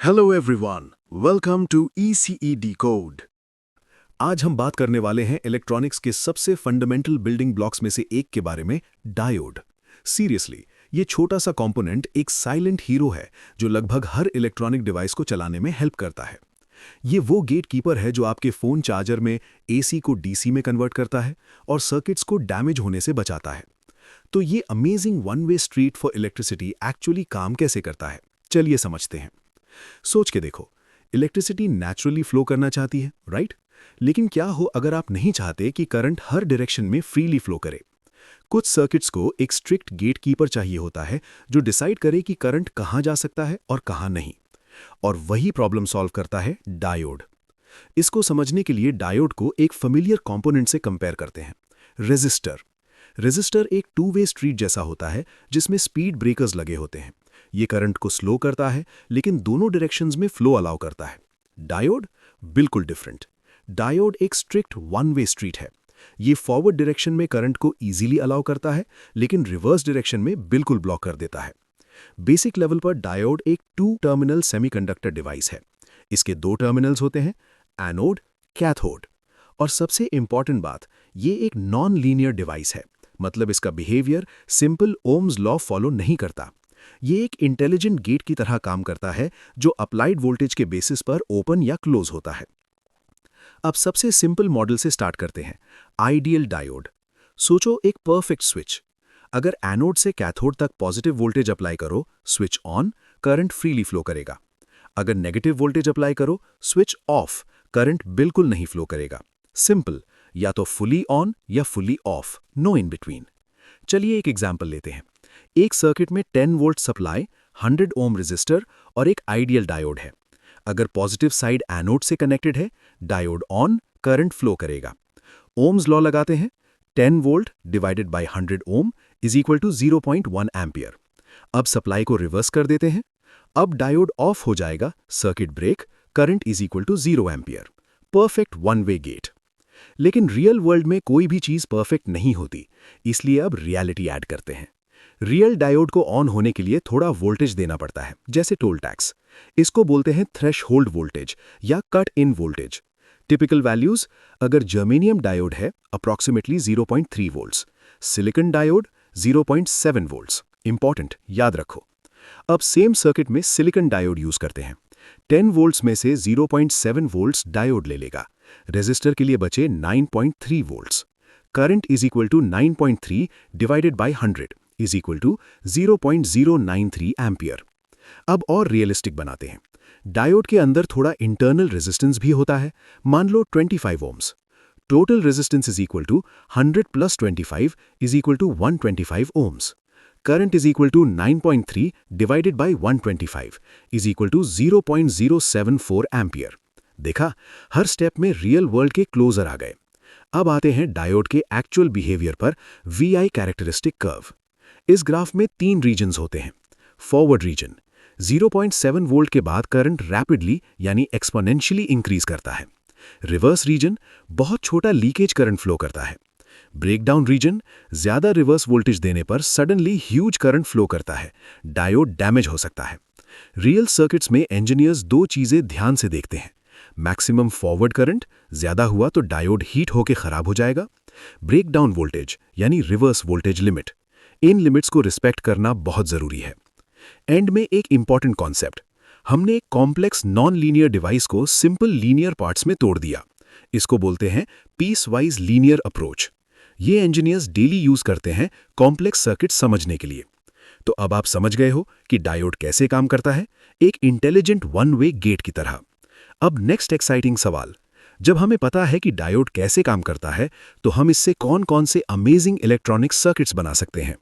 Hello everyone, welcome to ECE Decode। आज हम बात करने वाले हैं इलेक्ट्रॉनिक्स के सबसे फंडामेंटल बिल्डिंग ब्लॉक्स में से एक के बारे में, डायोड। सीरियसली, ये छोटा सा कंपोनेंट एक साइलेंट हीरो है जो लगभग हर इलेक्ट्रॉनिक डिवाइस को चलाने में हेल्प करता है। ये वो गेट कीपर है जो आपके फ़ोन चार्जर में AC को DC में कन्वर्ट करता है और सर्किट्स को डैमेज होने से बचाता है। तो ये amazing one way street for electricity actually काम कैसे करता है, चलिए समझते हैं। सोच के देखो, इलेक्ट्रिसिटी नेचुरली फ्लो करना चाहती है, राइट? लेकिन क्या हो अगर आप नहीं चाहते कि करंट हर डायरेक्शन में फ्रीली फ्लो करे? कुछ सर्किट्स को एक स्ट्रिक्ट गेट कीपर चाहिए होता है जो डिसाइड करे कि करंट कहाँ जा सकता है और कहाँ नहीं। और वही प्रॉब्लम सॉल्व करता है डायोड। इसको समझने के लिए डायोड को एक फेमिलियर कंपोनेंट से कंपेयर करते हैं, रेजिस्टर। रेजिस्टर एक टू वे स्ट्रीट जैसा होता है जिसमें स्पीड ब्रेकर्स लगे होते हैं। ये करंट को स्लो करता है लेकिन दोनों डायरेक्शंस में फ्लो अलाउ करता है। डायोड बिल्कुल डिफरेंट। डायोड एक स्ट्रिक्ट वन वे स्ट्रीट है। ये फॉरवर्ड डायरेक्शन में करंट को इजीली अलाउ करता है लेकिन रिवर्स डायरेक्शन में बिल्कुल ब्लॉक कर देता है। बेसिक लेवल पर डायोड एक टू टर्मिनल सेमीकंडक्टर डिवाइस है। इसके दो टर्मिनल्स होते हैं, एनोड, कैथोड। और सबसे इंपॉर्टेंट बात, ये एक नॉन लीनियर डिवाइस है, मतलब इसका behaviour simple Ohm's law follow नहीं करता। ये एक इंटेलिजेंट गेट की तरह काम करता है जो अप्लाइड वोल्टेज के बेसिस पर ओपन या क्लोज होता है। अब सबसे सिंपल मॉडल से स्टार्ट करते हैं, आइडियल डायोड। सोचो एक परफेक्ट स्विच। अगर एनोड से कैथोड तक पॉजिटिव वोल्टेज अप्लाई करो, switch on, current freely flow करेगा। अगर नेगेटिव वोल्टेज अप्लाई करो, स्विच ऑफ, करंट बिल्कुल नहीं फ्लो करेगा। सिंपल, या तो फुली ऑन या fully of, no in between. चलिए एक एग्जांपल लेते हैं। एक सर्किट में 10 वोल्ट सप्लाई, 100 ओम रेजिस्टर और एक आइडियल डायोड है। अगर पॉजिटिव साइड एनोड से कनेक्टेड है, डायोड ऑन, करंट फ्लो करेगा। ओम्स लॉ लगाते हैं, 10 volt divided by 100 ohm is equal to 0.1 ampere. अब सप्लाई को रिवर्स कर देते हैं। अब डायोड ऑफ हो जाएगा, circuit break, current is equal to 0 ampere. Perfect one way gate. लेकिन रियल वर्ल्ड में कोई भी चीज परफेक्ट नहीं होती, इसलिए अब रियलिटी ऐड करते हैं। रियल डायोड को ऑन होने के लिए थोड़ा वोल्टेज देना पड़ता है, जैसे टोल टैक्स। इसको बोलते हैं थ्रेशहोल्ड वोल्टेज या cut in voltage. Typical values, अगर जर्मेनियम डायोड है approximately 0.3 volts, silicon diode 0.7 volts. Important, याद रखो। अब सेम सर्किट में सिलिकॉन डायोड यूज करते हैं। 10 वोल्ट्स में से 0.7 वोल्ट्स डायोड ले लेगा। रेजिस्टर के लिए बचे 9.3 volts. Current is equal to 9.3 divided by 100 is equal to 0.093 ampere. अब और रियलिस्टिक बनाते हैं। डायोड के अंदर थोड़ा इंटरनल रेजिस्टेंस भी होता है, मान लो 25 ohms. Total resistance is equal to 100 plus 25 is equal to 125 ohms. Current is equal to 9.3 divided by 125 is equal to 0.074 ampere. देखा, हर स्टेप में रियल वर्ल्ड के क्लोजर आ गए। अब आते हैं डायोड के एक्चुअल बिहेवियर पर, VI कैरेक्टरिस्टिक कर्व। इस ग्राफ में 3 रीजन्स होते हैं। फॉरवर्ड रीजन, 0.7 वोल्ट के बाद करंट रैपिडली यानी एक्सपोनेंशियली इंक्रीज करता है। रिवर्स रीजन, बहुत छोटा लीकेज करंट फ्लो करता है। ब्रेकडाउन रीजन, ज्यादा रिवर्स वोल्टेज देने पर सडनली ह्यूज करंट फ्लो करता है, डायोड डैमेज हो सकता है। रियल सर्किट्स में इंजीनियर्स 2 चीजें ध्यान से देखते हैं। मैक्सिमम फॉरवर्ड करंट, ज्यादा हुआ तो डायोड हीट होकर खराब हो जाएगा। ब्रेकडाउन वोल्टेज यानी रिवर्स वोल्टेज लिमिट, इन लिमिट्स को रिस्पेक्ट करना बहुत जरूरी है। एंड में एक इंपॉर्टेंट कॉन्सेप्ट, हमने एक कॉम्प्लेक्स नॉन लीनियर डिवाइस को सिंपल लीनियर पार्ट्स में तोड़ दिया। इसको बोलते हैं पीस वाइज लीनियर अप्रोच। ये इंजीनियर्स डेली यूज करते हैं कॉम्प्लेक्स सर्किट समझने के लिए। तो अब आप समझ गए हो कि डायोड कैसे काम करता है, एक इंटेलिजेंट वन वे गेट की तरह। अब नेक्स्ट एक्साइटिंग सवाल, जब हमें पता है कि डायोड कैसे काम करता है, तो हम इससे कौन कौन से अमेजिंग इलेक्ट्रॉनिक सर्किट्स बना सकते हैं।